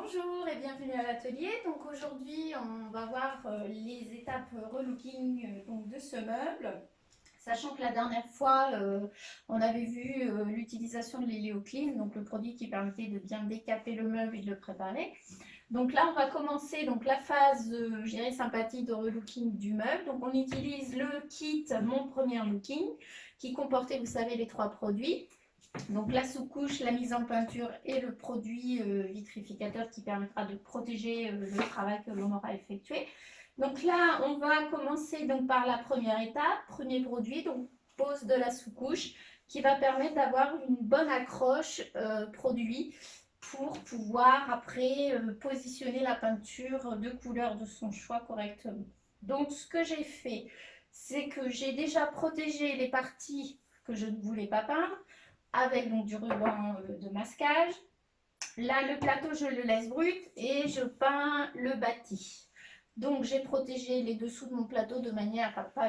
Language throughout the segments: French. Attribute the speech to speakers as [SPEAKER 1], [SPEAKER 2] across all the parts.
[SPEAKER 1] Bonjour et bienvenue à l'atelier. Donc aujourd'hui, on va voir les étapes relooking donc de ce meuble. Sachant que la dernière fois, on avait vu l'utilisation de l'Hélioclim, donc le produit qui permettait de bien décaper le meuble et de le préparer. Donc là, on va commencer donc la phase, je dirais, sympathie de relooking du meuble. Donc on utilise le kit Mon Premier Looking, qui comportait, vous savez, les 3 produits. Donc la sous-couche, la mise en peinture et le produit vitrificateur qui permettra de protéger le travail que l'on aura effectué. Donc là, on va commencer donc par la première étape, premier produit, donc pose de la sous-couche qui va permettre d'avoir une bonne accroche produit pour pouvoir après positionner la peinture de couleur de son choix correctement. Donc ce que j'ai fait, c'est que j'ai déjà protégé les parties que je ne voulais pas peindre avec donc du ruban de masquage. Là, le plateau, je le laisse brut et je peins le bâti. Donc, j'ai protégé les dessous de mon plateau de manière à ne pas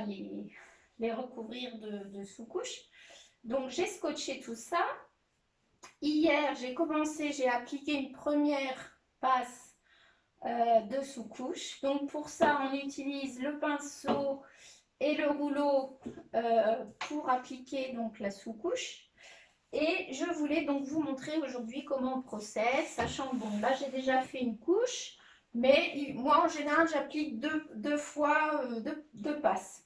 [SPEAKER 1] les recouvrir de sous-couche. Donc, j'ai scotché tout ça. Hier, j'ai appliqué une première passe de sous-couche. Donc, pour ça, on utilise le pinceau et le rouleau pour appliquer donc la sous-couche. Et je voulais donc vous montrer aujourd'hui comment on procède, sachant que bon, là j'ai déjà fait une couche, mais moi en général j'applique deux fois deux passes.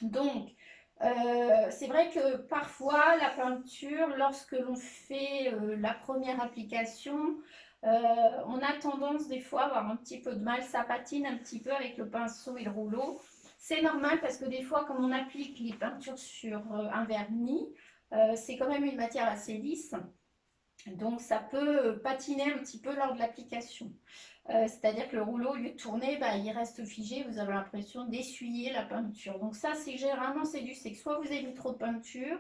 [SPEAKER 1] Donc c'est vrai que parfois la peinture, lorsque l'on fait la première application, on a tendance des fois à avoir un petit peu de mal, ça patine un petit peu avec le pinceau et le rouleau. C'est normal parce que des fois, comme on applique les peintures sur un vernis, c'est quand même une matière assez lisse, donc ça peut patiner un petit peu lors de l'application. C'est-à-dire que le rouleau, au lieu de tourner, bah, il reste figé, vous avez l'impression d'essuyer la peinture. Donc ça, c'est généralement, c'est dû, c'est que soit vous avez mis trop de peinture,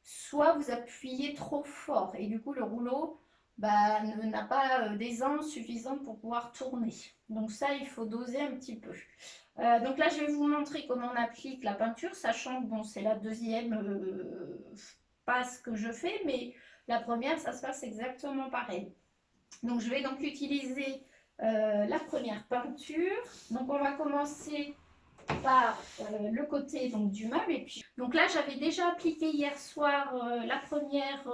[SPEAKER 1] soit vous appuyez trop fort. Et du coup, le rouleau bah, n'a pas d'aisance suffisante pour pouvoir tourner. Donc ça, il faut doser un petit peu. Donc là, je vais vous montrer comment on applique la peinture, sachant que bon, c'est la deuxième passe que je fais, mais la première, ça se passe exactement pareil. Donc je vais donc utiliser la première peinture. Donc on va commencer par le côté donc, du meuble. Et puis, donc là, j'avais déjà appliqué hier soir la première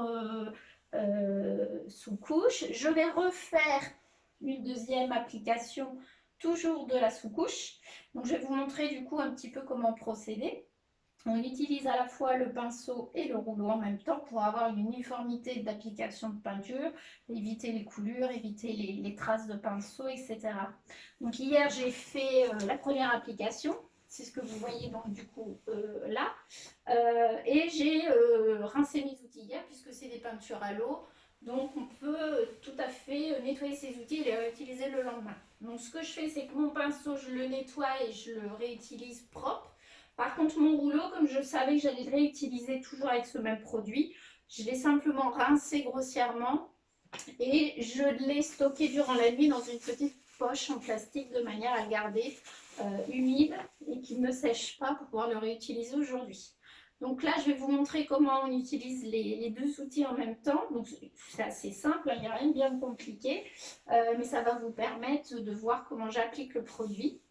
[SPEAKER 1] sous-couche. Je vais refaire une deuxième application, toujours de la sous-couche. Donc je vais vous montrer du coup un petit peu comment procéder. On utilise à la fois le pinceau et le rouleau en même temps pour avoir une uniformité d'application de peinture, éviter les coulures, éviter les traces de pinceau, etc. Donc hier, j'ai fait la première application. C'est ce que vous voyez donc du coup là. Et j'ai rincé mes outils hier puisque c'est des peintures à l'eau. Donc on peut tout à fait nettoyer ces outils et les réutiliser le lendemain. Donc ce que je fais, c'est que mon pinceau, je le nettoie et je le réutilise propre. Par contre, mon rouleau, comme je savais que j'allais le réutiliser toujours avec ce même produit, je l'ai simplement rincé grossièrement et je l'ai stocké durant la nuit dans une petite poche en plastique de manière à le garder humide et qu'il ne sèche pas pour pouvoir le réutiliser aujourd'hui. Donc là, je vais vous montrer comment on utilise les deux outils en même temps. Donc c'est assez simple, il n'y a rien de bien compliqué, mais ça va vous permettre de voir comment j'applique le produit.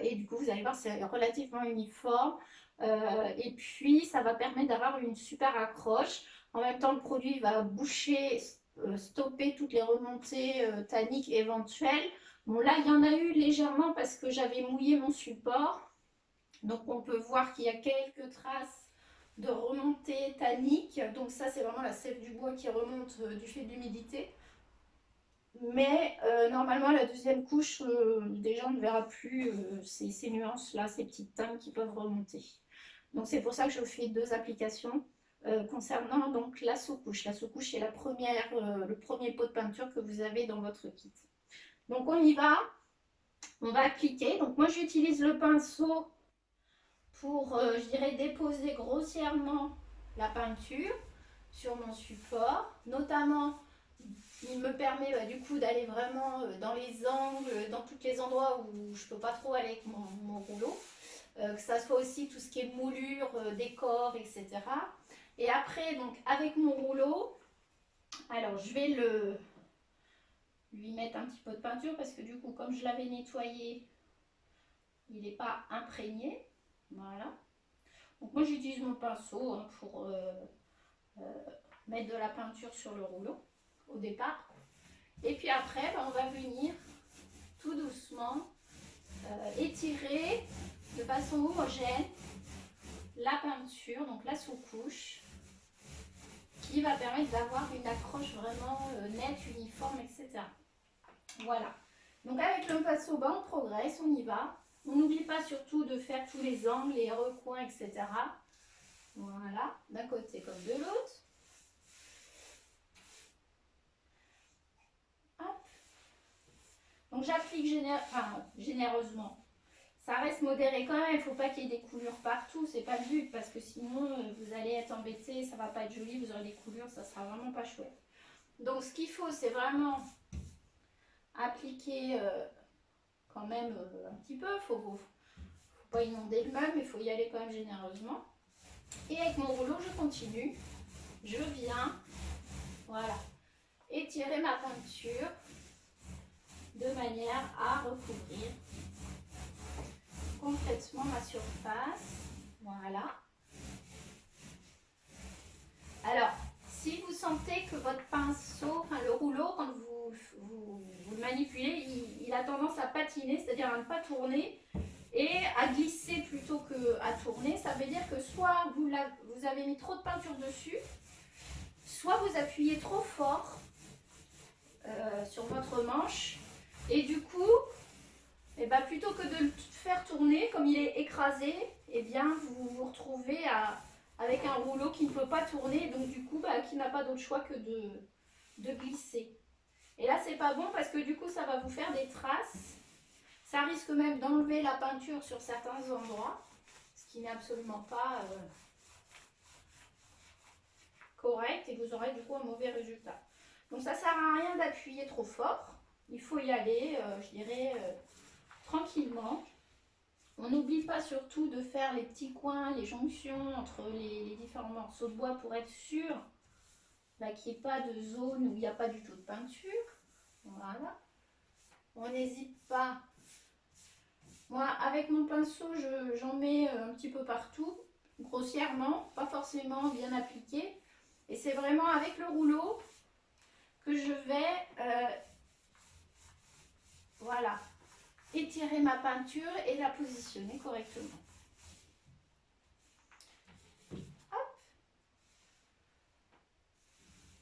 [SPEAKER 1] Et du coup, vous allez voir, c'est relativement uniforme. Et puis, ça va permettre d'avoir une super accroche. En même temps, le produit va boucher, stopper toutes les remontées tanniques éventuelles. Bon, là, il y en a eu légèrement parce que j'avais mouillé mon support. Donc, on peut voir qu'il y a quelques traces de remontée tannique. Donc, ça, c'est vraiment la sève du bois qui remonte du fait de l'humidité. Mais normalement, la deuxième couche, déjà, on ne verra plus ces nuances-là, ces petites teintes qui peuvent remonter. Donc, c'est pour ça que je fais deux applications concernant donc, la sous-couche. La sous-couche est le premier pot de peinture que vous avez dans votre kit. Donc, on y va. On va appliquer. Donc, moi, j'utilise le pinceau pour, je dirais, déposer grossièrement la peinture sur mon support, notamment il me permet du coup d'aller vraiment dans les angles, dans tous les endroits où je ne peux pas trop aller avec mon rouleau, que ça soit aussi tout ce qui est moulure, décor, etc. Et après, donc avec mon rouleau, alors je vais mettre un petit peu de peinture parce que du coup, comme je l'avais nettoyé, il n'est pas imprégné. Voilà. Donc moi, j'utilise mon pinceau hein, pour mettre de la peinture sur le rouleau au départ. Et puis après, ben, on va venir tout doucement étirer de façon homogène la peinture, donc la sous-couche, qui va permettre d'avoir une accroche vraiment nette, uniforme, etc. Voilà. Donc avec le pinceau, ben, on progresse, on y va. On n'oublie pas surtout de faire tous les angles, les recoins, etc. Voilà, d'un côté comme de l'autre. Donc j'applique généreusement. Ça reste modéré quand même, il ne faut pas qu'il y ait des coulures partout, c'est pas le but, parce que sinon vous allez être embêté, ça va pas être joli, vous aurez des coulures, ça sera vraiment pas chouette. Donc ce qu'il faut, c'est vraiment appliquer quand même un petit peu, faut pas inonder le meuble, mais il faut y aller quand même généreusement. Et avec mon rouleau, je continue, je viens, voilà, étirer ma peinture de manière à recouvrir complètement ma surface. Voilà. Alors, si vous sentez que votre pinceau, enfin le rouleau, quand vous le manipulez, il a tendance à patiner, c'est-à-dire à ne pas tourner et à glisser plutôt qu'à tourner, ça veut dire que soit vous avez mis trop de peinture dessus, soit vous appuyez trop fort sur votre manche et du coup, et ben, plutôt que de le faire tourner, comme il est écrasé, et bien vous vous retrouvez avec un rouleau qui ne peut pas tourner, donc du coup qui n'a pas d'autre choix que de glisser. Et là c'est pas bon parce que du coup ça va vous faire des traces, ça risque même d'enlever la peinture sur certains endroits, ce qui n'est absolument pas correct et vous aurez du coup un mauvais résultat. Donc ça sert à rien d'appuyer trop fort, il faut y aller, je dirais, tranquillement. On n'oublie pas surtout de faire les petits coins, les jonctions entre les différents morceaux de bois pour être sûr qu'il n'y ait pas de zone où il n'y a pas du tout de peinture. Voilà. On n'hésite pas. Moi, avec mon pinceau, j'en mets un petit peu partout, grossièrement, pas forcément bien appliqué. Et c'est vraiment avec le rouleau que je vais voilà, étirer ma peinture et la positionner correctement. Hop.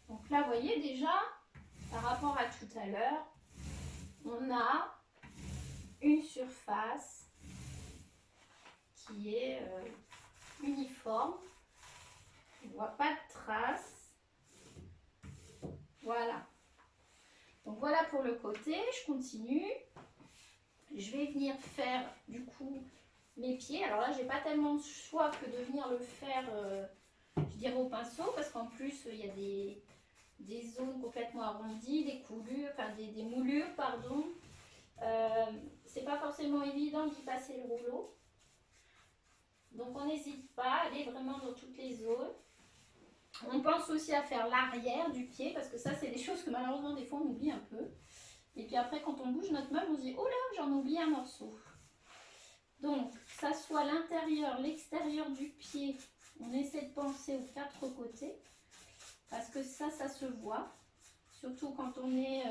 [SPEAKER 1] Donc là, vous voyez déjà, par rapport à tout à l'heure, on a une surface qui est uniforme. On ne voit pas de traces. Voilà. Donc voilà pour le côté, je continue. Je vais venir faire du coup mes pieds. Alors là, j'ai pas tellement de choix que de venir le faire, je dirais au pinceau, parce qu'en plus il y a des zones complètement arrondies, des coulures, enfin des moulures, pardon. C'est pas forcément évident d'y passer le rouleau. Donc on n'hésite pas à aller vraiment dans toutes les zones. On pense aussi à faire l'arrière du pied, parce que ça c'est des choses que malheureusement des fois on oublie un peu. Et puis après quand on bouge notre meuble, on se dit oh là j'en oublie un morceau. Donc que ça soit l'intérieur, l'extérieur du pied, on essaie de penser aux quatre côtés, parce que ça se voit. Surtout quand on est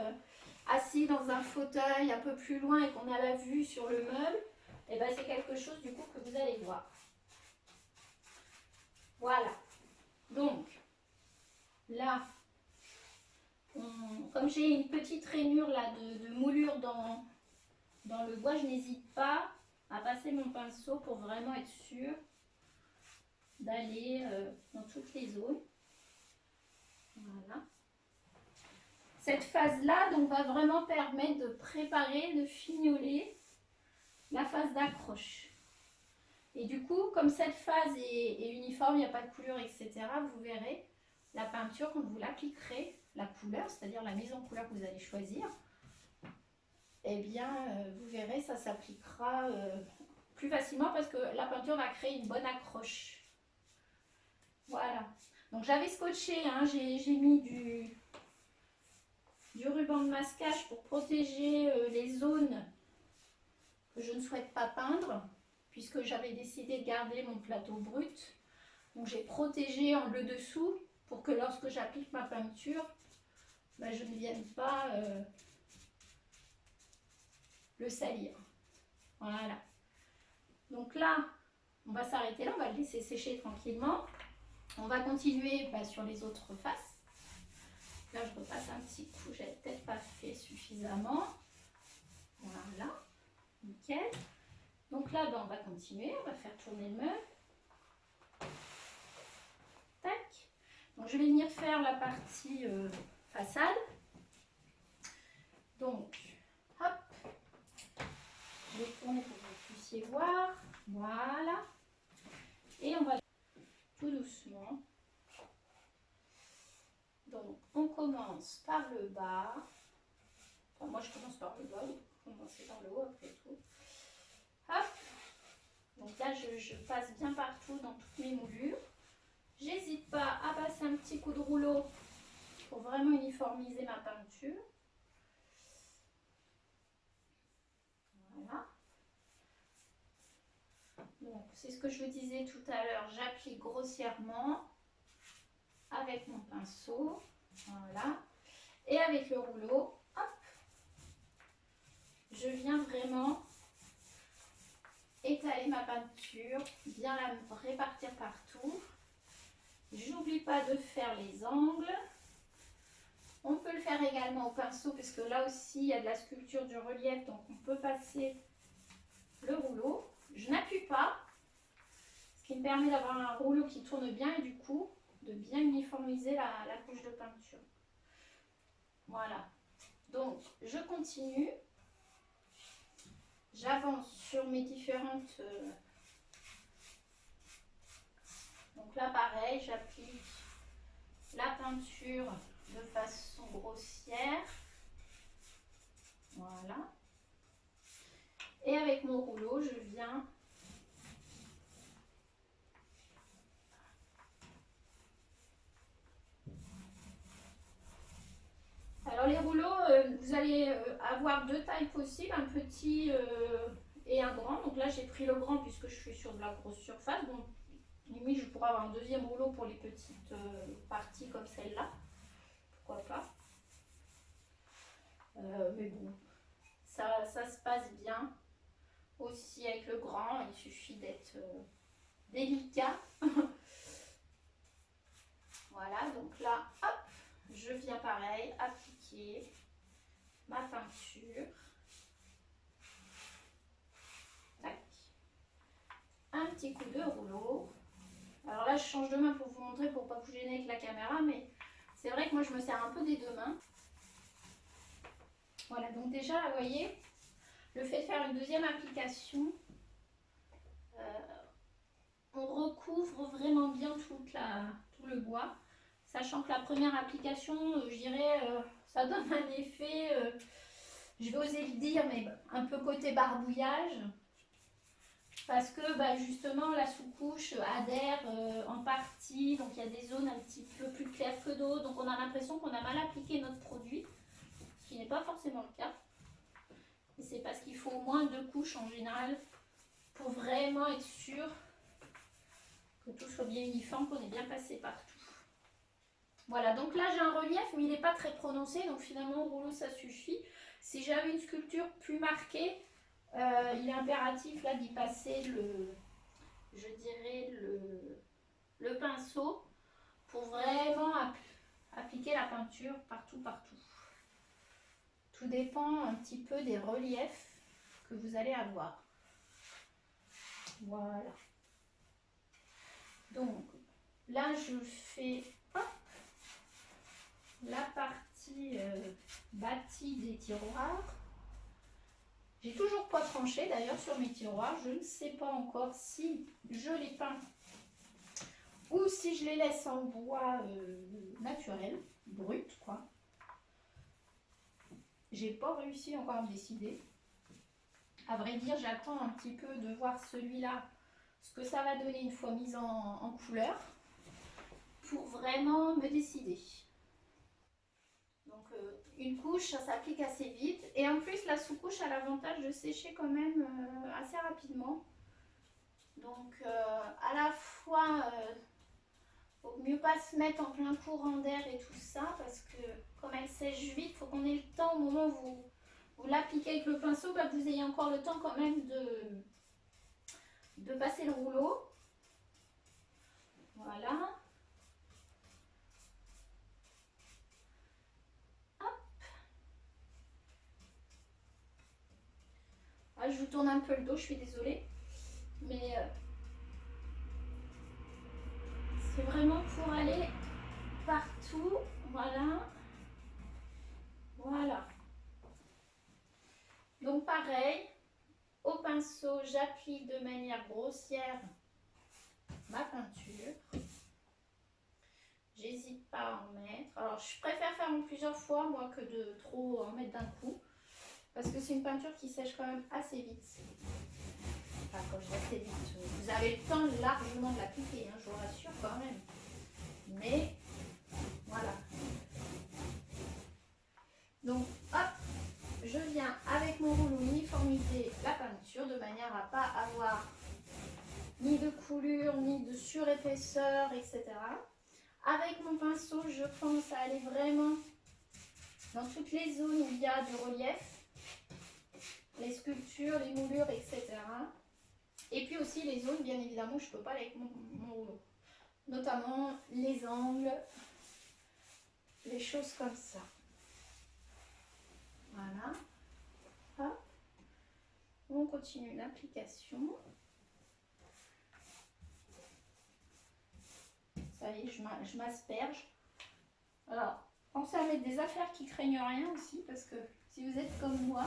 [SPEAKER 1] assis dans un fauteuil un peu plus loin et qu'on a la vue sur le meuble, et ben c'est quelque chose du coup que vous allez voir. Voilà. Donc là, comme j'ai une petite rainure là de moulure dans le bois, je n'hésite pas à passer mon pinceau pour vraiment être sûre d'aller dans toutes les zones. Voilà. Cette phase-là donc va vraiment permettre de préparer, de fignoler la phase d'accroche. Et du coup, comme cette phase est uniforme, il n'y a pas de couleur, etc., vous verrez la peinture, quand vous l'appliquerez, la couleur, c'est-à-dire la mise en couleur que vous allez choisir, eh bien, vous verrez, ça s'appliquera plus facilement parce que la peinture va créer une bonne accroche. Voilà. Donc, j'avais scotché, hein, j'ai mis du ruban de masquage pour protéger les zones que je ne souhaite pas peindre, puisque j'avais décidé de garder mon plateau brut. Donc j'ai protégé le dessous pour que lorsque j'applique ma peinture, ben, je ne vienne pas le salir. Voilà. Donc là, on va s'arrêter là, on va le laisser sécher tranquillement. On va continuer sur les autres faces. Là, je repasse un petit coup, j'avais peut-être pas fait suffisamment. Voilà, nickel. Donc là, on va continuer, on va faire tourner le meuble. Tac. Donc je vais venir faire la partie façade. Donc, hop, je vais tourner pour que vous puissiez voir. Voilà. Et on va tout doucement. Donc, on commence par le bas. Enfin, moi, je commence par le bas. Vous commencez par le haut après tout. Hop. Donc là, je passe bien partout dans toutes mes moulures. J'hésite pas à passer un petit coup de rouleau pour vraiment uniformiser ma peinture. Voilà. Donc, c'est ce que je vous disais tout à l'heure. J'applique grossièrement avec mon pinceau. Voilà. Et avec le rouleau, hop, je viens vraiment étaler ma peinture, bien la répartir partout. J'oublie pas de faire les angles. On peut le faire également au pinceau parce que là aussi il y a de la sculpture, du relief, donc on peut passer le rouleau. Je n'appuie pas, ce qui me permet d'avoir un rouleau qui tourne bien et du coup de bien uniformiser la couche de peinture. Voilà, donc je continue. J'avance sur mes différentes... Donc là pareil, j'applique la peinture de façon grossière. Voilà. Et avec mon rouleau, je viens alors les rouleaux, vous allez avoir deux tailles possibles, un petit et un grand. Donc là j'ai pris le grand puisque je suis sur de la grosse surface. Donc limite je pourrais avoir un deuxième rouleau pour les petites parties comme celle-là. Pourquoi pas. Mais bon, ça se passe bien aussi avec le grand. Il suffit d'être délicat. Voilà, donc là, hop, je viens pareil appliquer ma peinture. Tac. Un petit coup de rouleau. Alors là, je change de main pour vous montrer, pour pas vous gêner avec la caméra, mais c'est vrai que moi, je me sers un peu des deux mains. Voilà, donc déjà, là, vous voyez, le fait de faire une deuxième application, on recouvre vraiment bien tout le bois. Sachant que la première application, je dirais, ça donne un effet, je vais oser le dire, mais un peu côté barbouillage. Parce que justement, la sous-couche adhère en partie, donc il y a des zones un petit peu plus claires que d'autres. Donc on a l'impression qu'on a mal appliqué notre produit, ce qui n'est pas forcément le cas. Et c'est parce qu'il faut au moins 2 couches en général pour vraiment être sûr que tout soit bien uniforme, qu'on est bien passé partout. Voilà, donc là j'ai un relief, mais il n'est pas très prononcé, donc finalement au rouleau ça suffit. Si j'avais une sculpture plus marquée, il est impératif là d'y passer je dirais le pinceau pour vraiment appliquer la peinture partout. Tout dépend un petit peu des reliefs que vous allez avoir. Voilà. Donc là je fais la partie bâtie des tiroirs. J'ai toujours pas tranché d'ailleurs sur mes tiroirs. Je ne sais pas encore si je les peins ou si je les laisse en bois naturel, brut quoi. J'ai pas réussi encore à me décider. À vrai dire, j'attends un petit peu de voir celui-là, ce que ça va donner une fois mise en couleur, pour vraiment me décider. Donc une couche, ça s'applique assez vite. Et en plus, la sous-couche a l'avantage de sécher quand même assez rapidement. Donc, à la fois, vaut mieux pas se mettre en plein courant d'air et tout ça, parce que comme elle sèche vite, il faut qu'on ait le temps au moment où vous l'appliquez avec le pinceau, bah, vous ayez encore le temps quand même de passer le rouleau. Voilà. Ah, je vous tourne un peu le dos, je suis désolée. Mais c'est vraiment pour aller partout. Voilà. Voilà. Donc pareil, au pinceau, j'applique de manière grossière ma peinture. J'hésite pas à en mettre. Alors je préfère faire en plusieurs fois moi que de trop en mettre d'un coup. Parce que c'est une peinture qui sèche quand même assez vite. Enfin quand je dis assez vite, vous avez le temps largement de l'appliquer, hein, je vous rassure quand même. Mais voilà. Donc hop, je viens avec mon rouleau uniformiser la peinture de manière à ne pas avoir ni de coulure, ni de surépaisseur, etc. Avec mon pinceau, je pense à aller vraiment dans toutes les zones où il y a du relief, les sculptures, les moulures, etc. Et puis aussi les zones, bien évidemment, je ne peux pas aller avec mon rouleau. Notamment les angles, les choses comme ça. Voilà. Hop. On continue l'application. Ça y est, je m'asperge. Alors, pensez à mettre des affaires qui craignent rien aussi, parce que si vous êtes comme moi,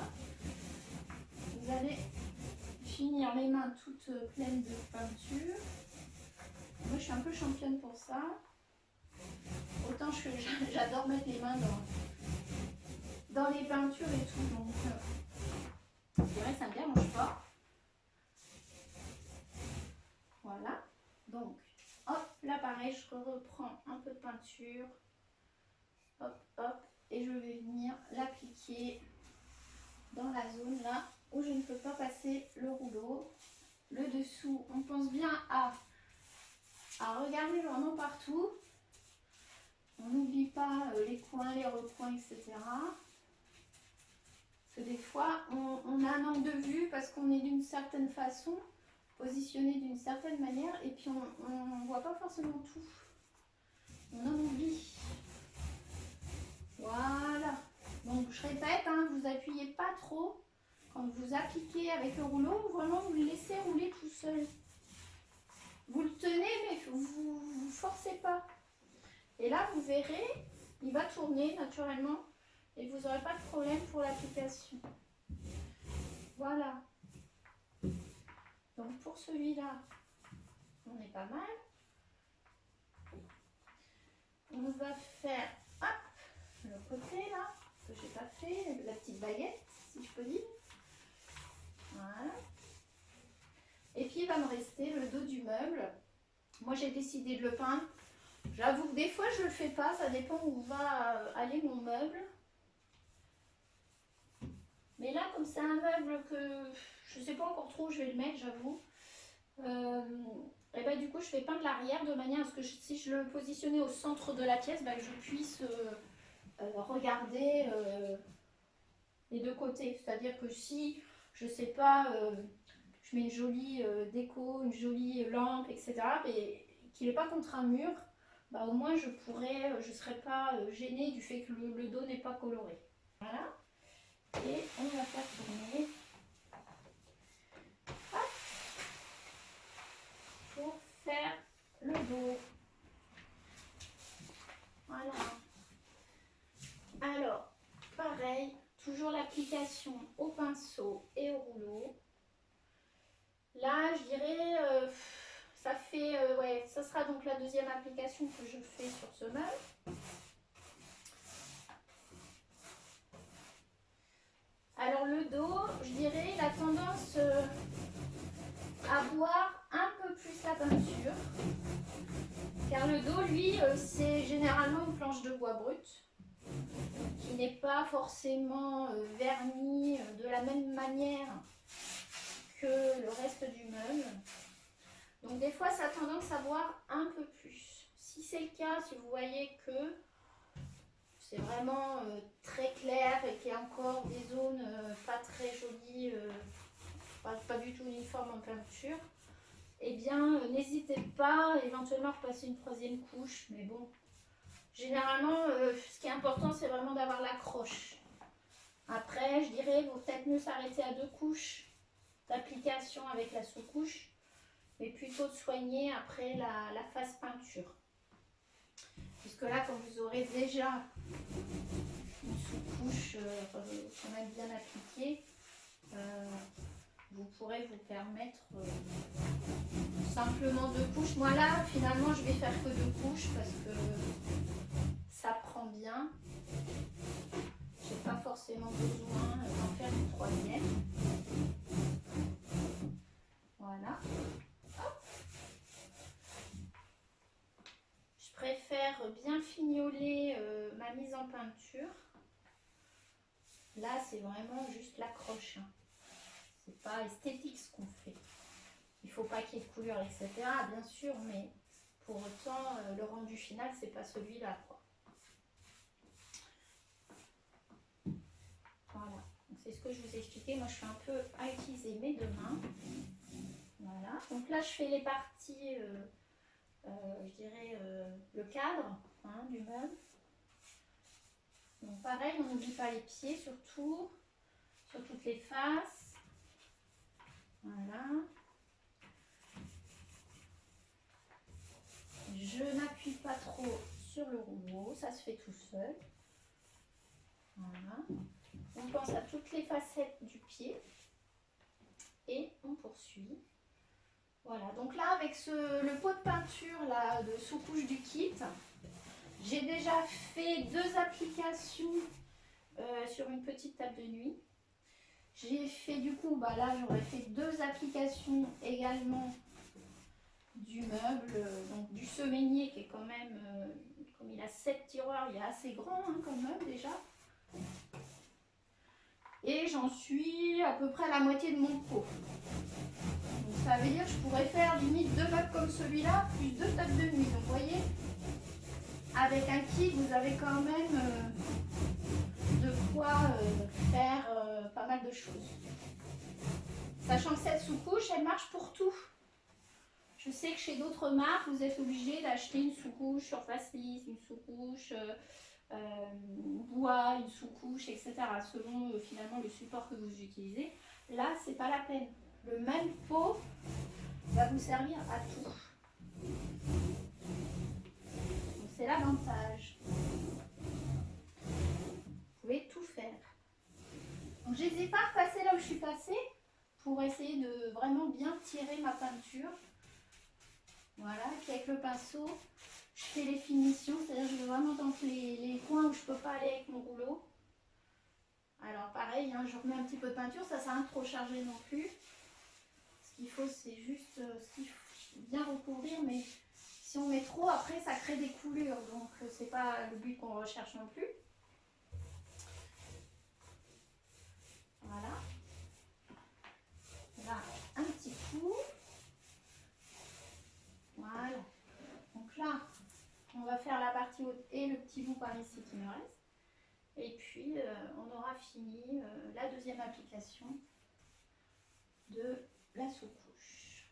[SPEAKER 1] vous allez finir les mains toutes pleines de peinture. Moi, je suis un peu championne pour ça. Autant j'adore mettre les mains dans les peintures et tout, donc je dirais que ça ne me dérange pas. Voilà. Donc, hop, là pareil, je reprends un peu de peinture. Hop, hop, et je vais venir l'appliquer dans la zone là où je ne peux pas passer le rouleau. Le dessous, on pense bien à regarder vraiment partout. On n'oublie pas les coins, les recoins, etc. Parce que des fois, on a un angle de vue parce qu'on est d'une certaine façon, positionné d'une certaine manière, et puis on ne voit pas forcément tout. On en oublie. Voilà. Donc je répète, hein, vous appuyez pas trop. Quand vous appliquez avec le rouleau, vraiment vous le laissez rouler tout seul. Vous le tenez, mais vous ne forcez pas. Et là, vous verrez, il va tourner naturellement et vous n'aurez pas de problème pour l'application. Voilà. Donc pour celui-là, on est pas mal. On va faire le côté là, que j'ai pas fait, la petite baguette, si je peux dire. Voilà. Et puis il va me rester le dos du meuble. Moi j'ai décidé de le peindre. J'avoue que des fois je le fais pas, ça dépend où va aller mon meuble. Mais là, comme c'est un meuble que je sais pas encore trop où je vais le mettre, j'avoue. Et ben, du coup, je fais peindre l'arrière de manière à ce que si je le positionnais au centre de la pièce, ben, je puisse regarder les deux côtés. C'est-à-dire que si, je sais pas, je mets une jolie déco, une jolie lampe, etc., mais qu'il n'est pas contre un mur, bah, au moins je ne serais pas gênée du fait que le dos n'est pas coloré. Voilà. Et on va faire tourner. Hop. Pour faire le dos. Voilà. Alors, pareil, toujours l'application au pinceau et au rouleau. Là, je dirais, ça fait, ouais, ça sera donc la deuxième application que je fais sur ce meuble. Alors le dos, je dirais, il a tendance à boire un peu plus la peinture. Car le dos, lui, c'est généralement une planche de bois brute qui qui n'est pas forcément verni de la même manière que le reste du meuble. Donc des fois ça a tendance à boire un peu plus. Si c'est le cas, si vous voyez que c'est vraiment très clair et qu'il y a encore des zones pas très jolies, pas du tout uniformes en peinture, eh bien n'hésitez pas éventuellement à repasser une troisième couche. Mais bon, généralement ce qui est important c'est vraiment d'avoir l'accroche. Après je dirais il vaut peut-être mieux s'arrêter à 2 couches d'application avec la sous-couche, mais plutôt de soigner après la phase peinture. Puisque là, quand vous aurez déjà une sous-couche quand même bien appliquée, vous pourrez vous permettre simplement 2 couches. Moi là, finalement, je vais faire que 2 couches parce que ça prend bien. Je n'ai pas forcément besoin d'en faire une troisième. Voilà. Hop. Je préfère bien fignoler ma mise en peinture. Là, c'est vraiment juste l'accroche. Hein. C'est pas esthétique ce qu'on fait. Il faut pas qu'il y ait de couleur, etc. Bien sûr, mais pour autant, le rendu final, c'est pas celui-là, quoi. Voilà. C'est ce que je vous ai expliqué. Moi, je suis un peu à utiliser mes 2 mains. Voilà. Donc là, je fais les parties, je dirais, le cadre du meuble. Donc pareil, on n'oublie pas les pieds surtout, sur toutes les faces. Voilà. Je n'appuie pas trop sur le rouleau, ça se fait tout seul. Voilà. On pense à toutes les facettes du pied et on poursuit. Voilà, donc là avec le pot de peinture là, de sous-couche du kit, j'ai déjà fait 2 applications sur une petite table de nuit. J'ai fait du coup, là j'aurais fait 2 applications également du meuble, donc du semainier qui est quand même, comme il a 7 tiroirs, il est assez grand hein, comme meuble déjà. Et j'en suis à peu près à la moitié de mon pot. Donc ça veut dire que je pourrais faire limite 2 meubles comme celui-là, plus 2 tables de nuit. Donc vous voyez, avec un kit, vous avez quand même de quoi faire pas mal de choses. Sachant que cette sous-couche, elle marche pour tout. Je sais que chez d'autres marques, vous êtes obligé d'acheter une sous-couche surface lisse, une sous-couche bois, une sous-couche, etc. selon finalement le support que vous utilisez. Là, c'est pas la peine. Le même pot va vous servir à tout. Donc c'est l'avantage. Vous pouvez tout faire. Donc je n'hésite pas à repasser là où je suis passée pour essayer de vraiment bien tirer ma peinture. Voilà, puis avec le pinceau, je fais les finitions, c'est-à-dire je vais vraiment dans les coins où je ne peux pas aller avec mon rouleau. Alors pareil, hein, je remets un petit peu de peinture, ça ne sert à rien de trop charger non plus. Ce qu'il faut, c'est juste bien recouvrir, mais si on met trop, après ça crée des coulures, donc c'est pas le but qu'on recherche non plus. Voilà. Là, un petit coup. Voilà. Donc là, on va faire la partie haute et le petit bout par ici qui me reste. Et puis, on aura fini la deuxième application de la sous-couche.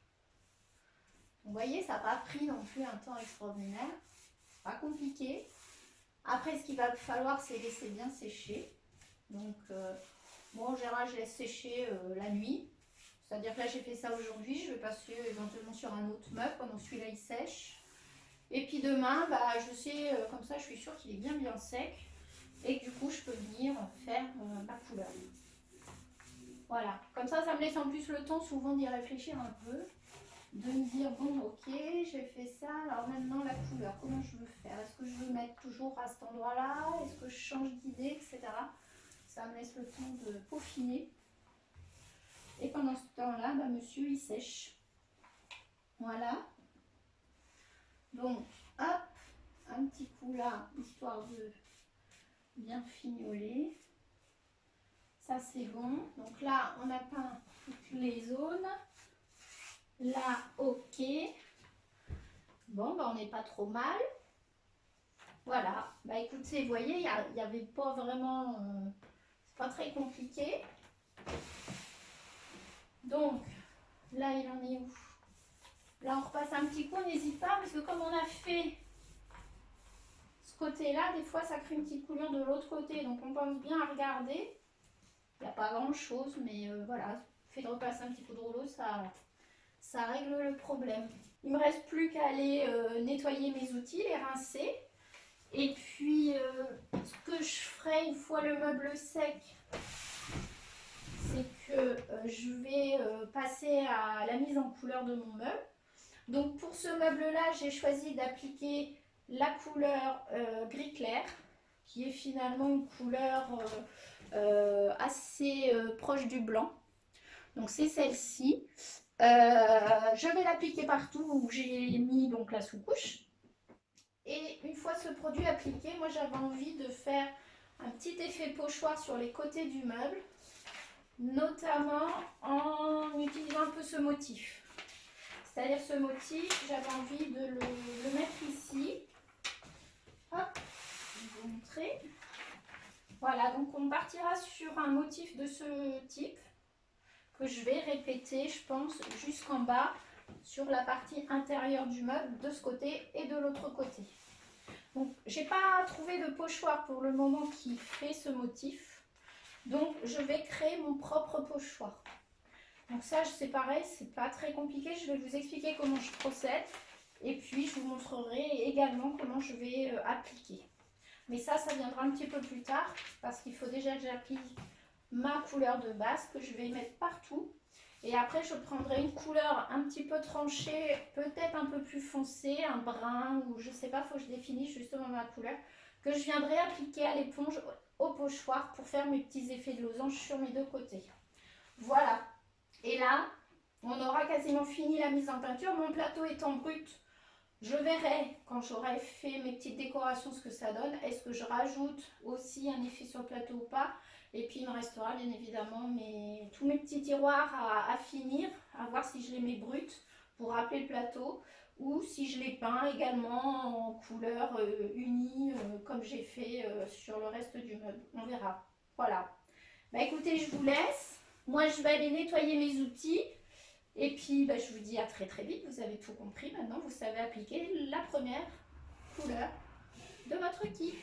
[SPEAKER 1] Vous voyez, ça n'a pas pris non plus un temps extraordinaire. Pas compliqué. Après, ce qu'il va falloir, c'est laisser bien sécher. Donc, moi, en général, je laisse sécher la nuit. C'est-à-dire que là, j'ai fait ça aujourd'hui. Je vais passer éventuellement sur un autre meuble pendant que celui-là, il sèche. Et puis demain, je sais, comme ça, je suis sûre qu'il est bien sec. Et que du coup, je peux venir faire ma couleur. Voilà. Comme ça me laisse en plus le temps souvent d'y réfléchir un peu. De me dire, bon, ok, j'ai fait ça. Alors maintenant, la couleur, comment je veux faire? Est-ce que je veux mettre toujours à cet endroit-là? Est-ce que je change d'idée, etc. Ça me laisse le temps de peaufiner. Et pendant ce temps-là, monsieur, il sèche. Voilà. Donc, hop, un petit coup là, histoire de bien fignolé. Ça c'est bon. Donc là on a peint toutes les zones. Là ok. Bon bah on n'est pas trop mal. Voilà. Bah écoutez, vous voyez, il n'y avait pas vraiment... c'est pas très compliqué. Donc là il en est où? Là on repasse un petit coup, n'hésite pas, parce que comme on a fait ce côté-là, des fois ça crée une petite coulure de l'autre côté. Donc on pense bien à regarder. Il n'y a pas grand-chose, mais voilà, fait de repasser un petit coup de rouleau, ça règle le problème. Il ne me reste plus qu'à aller nettoyer mes outils, les rincer. Et puis, ce que je ferai une fois le meuble sec, c'est que je vais passer à la mise en couleur de mon meuble. Donc pour ce meuble-là, j'ai choisi d'appliquer la couleur gris clair, qui est finalement une couleur assez proche du blanc. Donc c'est celle-ci. Je vais l'appliquer partout où j'ai mis donc la sous-couche. Et une fois ce produit appliqué, moi j'avais envie de faire un petit effet pochoir sur les côtés du meuble, notamment en utilisant un peu ce motif. C'est-à-dire ce motif, j'avais envie de le mettre ici. Hop, je vais vous montrer. Voilà, donc on partira sur un motif de ce type que je vais répéter, je pense, jusqu'en bas sur la partie intérieure du meuble de ce côté et de l'autre côté. Donc, j'ai pas trouvé de pochoir pour le moment qui fait ce motif. Donc, je vais créer mon propre pochoir. Donc ça, c'est pareil, c'est pas très compliqué. Je vais vous expliquer comment je procède. Et puis, je vous montrerai également comment je vais appliquer. Mais ça viendra un petit peu plus tard. Parce qu'il faut déjà que j'applique ma couleur de base que je vais mettre partout. Et après, je prendrai une couleur un petit peu tranchée, peut-être un peu plus foncée, un brun, ou je sais pas, il faut que je définisse justement ma couleur, que je viendrai appliquer à l'éponge au pochoir pour faire mes petits effets de losange sur mes deux côtés. Voilà. Et là, on aura quasiment fini la mise en peinture. Mon plateau étant brut, je verrai quand j'aurai fait mes petites décorations ce que ça donne. Est-ce que je rajoute aussi un effet sur le plateau ou pas? Et puis il me restera bien évidemment tous mes petits tiroirs à finir, à voir si je les mets bruts pour rappeler le plateau ou si je les peins également en couleur unie comme j'ai fait sur le reste du meuble. On verra. Voilà. Bah écoutez, je vous laisse. Moi je vais aller nettoyer mes outils. Et puis, bah, je vous dis à très très vite. Vous avez tout compris. Maintenant, vous savez appliquer la première couleur de votre kit.